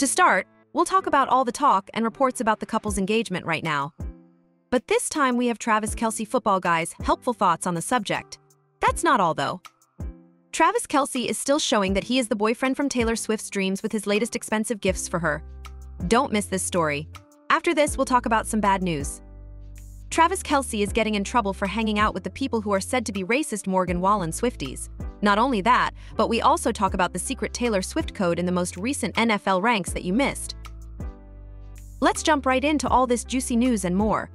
To start, we'll talk about all the talk and reports about the couple's engagement right now. But this time we have Travis Kelce Football Guy's helpful thoughts on the subject. That's not all though. Travis Kelce is still showing that he is the boyfriend from Taylor Swift's dreams with his latest expensive gifts for her. Don't miss this story. After this, we'll talk about some bad news. Travis Kelce is getting in trouble for hanging out with the people who are said to be racist Morgan Wallen Swifties. Not only that, but we also talk about the secret Taylor Swift code in the most recent NFL ranks that you missed. Let's jump right into all this juicy news and more.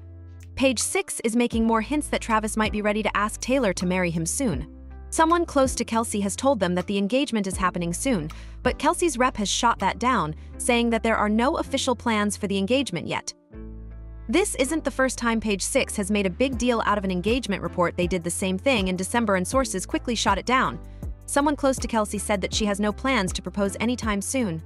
Page 6 is making more hints that Travis might be ready to ask Taylor to marry him soon. Someone close to Kelce has told them that the engagement is happening soon, but Kelce's rep has shot that down, saying that there are no official plans for the engagement yet. This isn't the first time Page 6 has made a big deal out of an engagement report. They did the same thing in December and sources quickly shot it down. Someone close to Kelce said that she has no plans to propose anytime soon.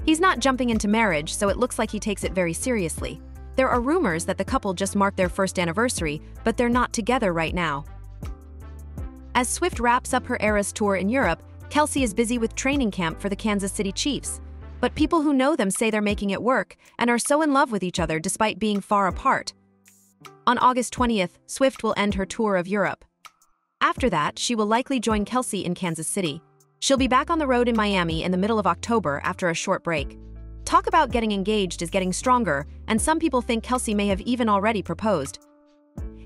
He's not jumping into marriage, so it looks like he takes it very seriously. There are rumors that the couple just marked their first anniversary, but they're not together right now. As Swift wraps up her Eras tour in Europe, Kelce is busy with training camp for the Kansas City Chiefs. But people who know them say they're making it work and are so in love with each other despite being far apart. On August 20th, Swift will end her tour of Europe. After that, she will likely join Kelce in Kansas City. She'll be back on the road in Miami in the middle of October after a short break. Talk about getting engaged is getting stronger, and some people think Kelce may have even already proposed.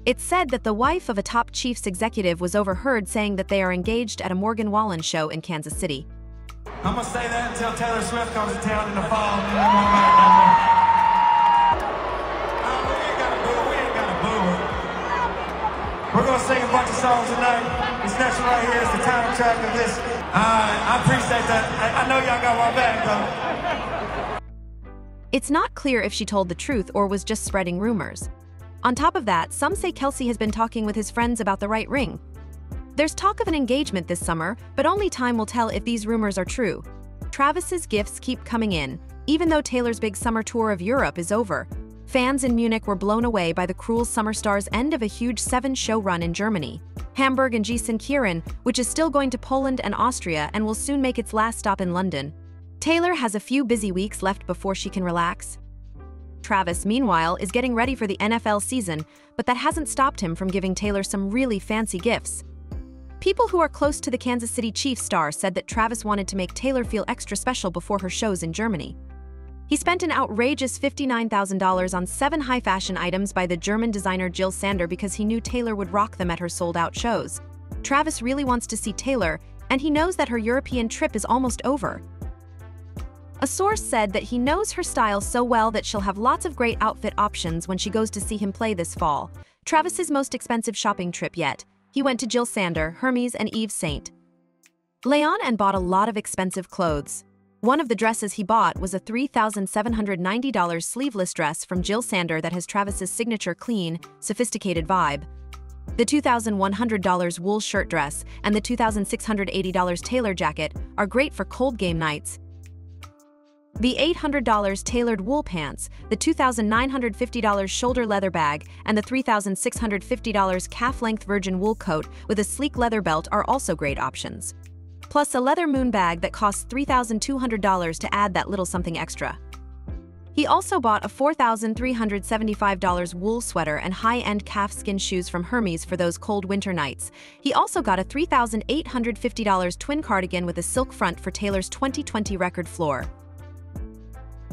It's said that the wife of a top Chiefs executive was overheard saying that they are engaged at a Morgan Wallen show in Kansas City. I'm gonna say that until Taylor Swift comes to town in the fall. We ain't gotta boo her. We're gonna sing a bunch of songs tonight. This next one right here is the title track of this. I appreciate that. I know y'all got my back, though. It's not clear if she told the truth or was just spreading rumors. On top of that, some say Kelce has been talking with his friends about the right ring. There's talk of an engagement this summer, but only time will tell if these rumors are true. Travis's gifts keep coming in, even though Taylor's big summer tour of Europe is over. Fans in Munich were blown away by the cruel summer star's end of a huge 7-show run in Germany, Hamburg and Gießen-Kirchen, which is still going to Poland and Austria and will soon make its last stop in London. Taylor has a few busy weeks left before she can relax. Travis, meanwhile, is getting ready for the NFL season, but that hasn't stopped him from giving Taylor some really fancy gifts. People who are close to the Kansas City Chiefs star said that Travis wanted to make Taylor feel extra special before her shows in Germany. He spent an outrageous $59,000 on 7 high-fashion items by the German designer Jill Sander because he knew Taylor would rock them at her sold-out shows. Travis really wants to see Taylor, and he knows that her European trip is almost over. A source said that he knows her style so well that she'll have lots of great outfit options when she goes to see him play this fall. Travis's most expensive shopping trip yet. He went to Jill Sander, Hermes, and Yves Saint Laurent and bought a lot of expensive clothes. One of the dresses he bought was a $3,790 sleeveless dress from Jill Sander that has Travis's signature clean, sophisticated vibe. The $2,100 wool shirt dress and the $2,680 tailor jacket are great for cold game nights. The $800 tailored wool pants, the $2,950 shoulder leather bag, and the $3,650 calf-length virgin wool coat with a sleek leather belt are also great options. Plus a leather moon bag that costs $3,200 to add that little something extra. He also bought a $4,375 wool sweater and high-end calf-skin shoes from Hermes for those cold winter nights. He also got a $3,850 twin cardigan with a silk front for Taylor's 2020 record floor.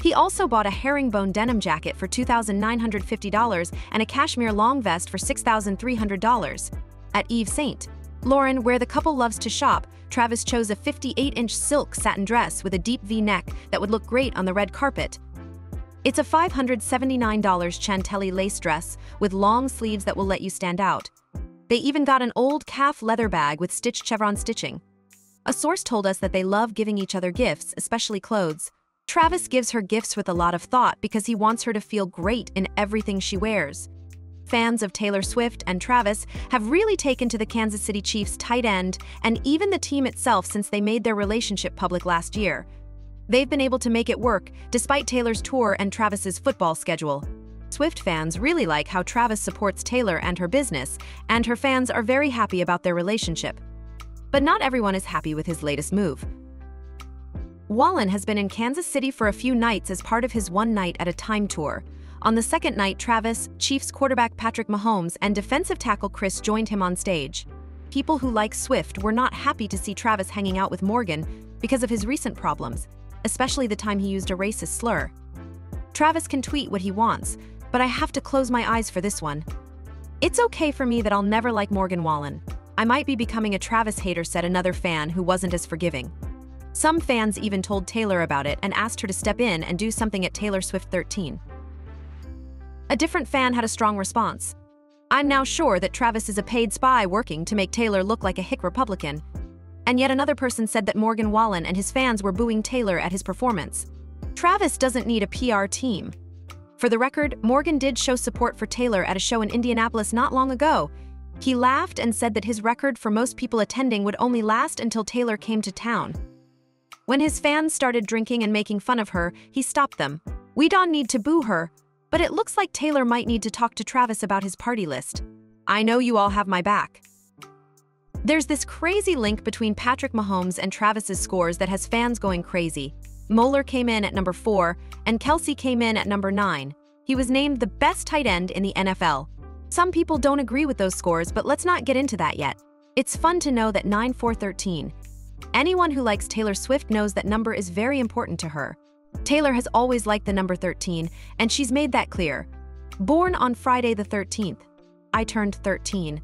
He also bought a herringbone denim jacket for $2,950 and a cashmere long vest for $6,300. At Yves Saint Laurent, where the couple loves to shop, Travis chose a 58-inch silk satin dress with a deep V-neck that would look great on the red carpet. It's a $579 Chantilly lace dress with long sleeves that will let you stand out. They even got an old calf leather bag with stitched chevron stitching. A source told us that they love giving each other gifts, especially clothes. Travis gives her gifts with a lot of thought because he wants her to feel great in everything she wears. Fans of Taylor Swift and Travis have really taken to the Kansas City Chiefs tight end and even the team itself since they made their relationship public last year. They've been able to make it work despite Taylor's tour and Travis's football schedule. Swift fans really like how Travis supports Taylor and her business, and her fans are very happy about their relationship. But not everyone is happy with his latest move. Wallen has been in Kansas City for a few nights as part of his One Night at a Time tour. On the second night, Travis, Chiefs quarterback Patrick Mahomes, and defensive tackle Chris joined him on stage. People who like Swift were not happy to see Travis hanging out with Morgan because of his recent problems, especially the time he used a racist slur. Travis can tweet what he wants, but I have to close my eyes for this one. It's okay for me that I'll never like Morgan Wallen. I might be becoming a Travis hater, said another fan who wasn't as forgiving. Some fans even told Taylor about it and asked her to step in and do something at Taylor Swift 13. A different fan had a strong response. I'm now sure that Travis is a paid spy working to make Taylor look like a hick Republican. And yet another person said that Morgan Wallen and his fans were booing Taylor at his performance. Travis doesn't need a PR team. For the record, Morgan did show support for Taylor at a show in Indianapolis not long ago. He laughed and said that his record for most people attending would only last until Taylor came to town. When his fans started drinking and making fun of her, he stopped them. We don't need to boo her, but it looks like Taylor might need to talk to Travis about his party list. I know you all have my back. There's this crazy link between Patrick Mahomes and Travis's scores that has fans going crazy. Moeller came in at number 4, and Kelce came in at number 9. He was named the best tight end in the NFL. Some people don't agree with those scores, but let's not get into that yet. It's fun to know that 9-4-13. Anyone who likes Taylor Swift knows that number is very important to her. Taylor has always liked the number 13, and she's made that clear. Born on Friday the 13th. I turned 13.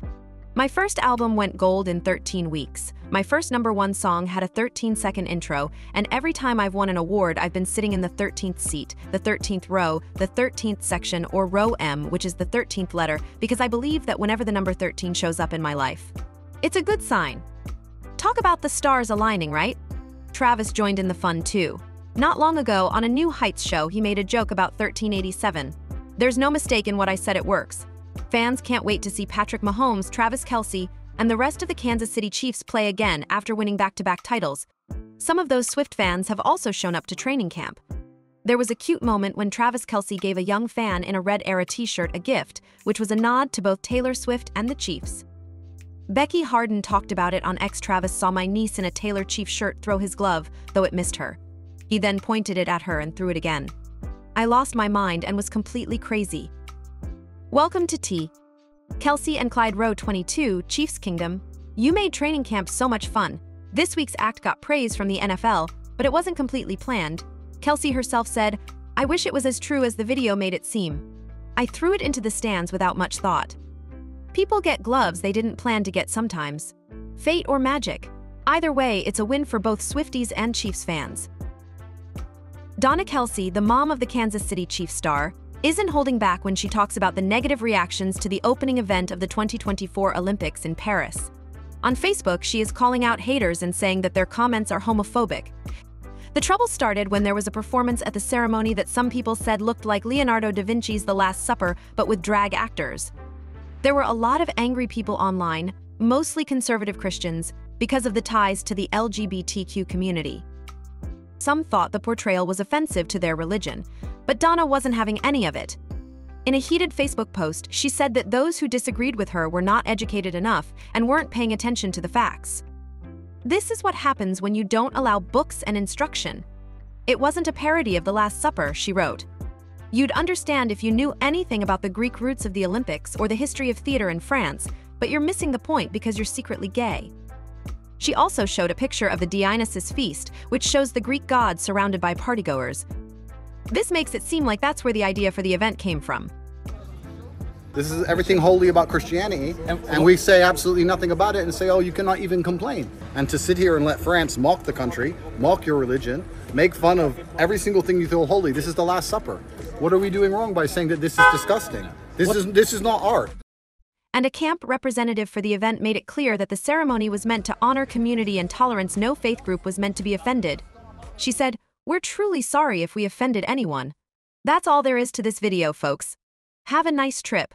My first album went gold in 13 weeks. My first #1 song had a 13-second intro, and every time I've won an award, I've been sitting in the 13th seat, the 13th row, the 13th section, or row M, which is the 13th letter, because I believe that whenever the number 13 shows up in my life, it's a good sign. Talk about the stars aligning, right? Travis joined in the fun too. Not long ago, on a New Heights show, he made a joke about 1387. There's no mistake in what I said, it works. Fans can't wait to see Patrick Mahomes, Travis Kelce, and the rest of the Kansas City Chiefs play again after winning back-to-back titles. Some of those Swift fans have also shown up to training camp. There was a cute moment when Travis Kelce gave a young fan in a Red Era t-shirt a gift, which was a nod to both Taylor Swift and the Chiefs. Becky Harden talked about it on X. Travis saw my niece in a Taylor Chiefs shirt throw his glove, though it missed her. He then pointed it at her and threw it again. I lost my mind and was completely crazy. Welcome to T. Kelce and Clyde Row 22, Chiefs Kingdom. You made training camp so much fun. This week's act got praise from the NFL, but it wasn't completely planned. Kelce herself said, I wish it was as true as the video made it seem. I threw it into the stands without much thought. People get gloves they didn't plan to get sometimes. Fate or magic. Either way, it's a win for both Swifties and Chiefs fans. Donna Kelce, the mom of the Kansas City Chiefs star, isn't holding back when she talks about the negative reactions to the opening event of the 2024 Olympics in Paris. On Facebook, she is calling out haters and saying that their comments are homophobic. The trouble started when there was a performance at the ceremony that some people said looked like Leonardo da Vinci's The Last Supper, but with drag actors. There were a lot of angry people online, mostly conservative Christians, because of the ties to the LGBTQ community. Some thought the portrayal was offensive to their religion, but Donna wasn't having any of it. In a heated Facebook post, she said that those who disagreed with her were not educated enough and weren't paying attention to the facts. This is what happens when you don't allow books and instruction. It wasn't a parody of The Last Supper, she wrote. You'd understand if you knew anything about the Greek roots of the Olympics or the history of theater in France, but you're missing the point because you're secretly gay. She also showed a picture of the Dionysus feast, which shows the Greek gods surrounded by partygoers. This makes it seem like that's where the idea for the event came from. This is everything holy about Christianity, and we say absolutely nothing about it and say, oh, you cannot even complain. And to sit here and let France mock the country, mock your religion, make fun of every single thing you feel holy. This is the Last Supper. What are we doing wrong by saying that this is disgusting? This is not art. And a camp representative for the event made it clear that the ceremony was meant to honor community and tolerance. No faith group was meant to be offended. She said, "We're truly sorry if we offended anyone." That's all there is to this video, folks. Have a nice trip.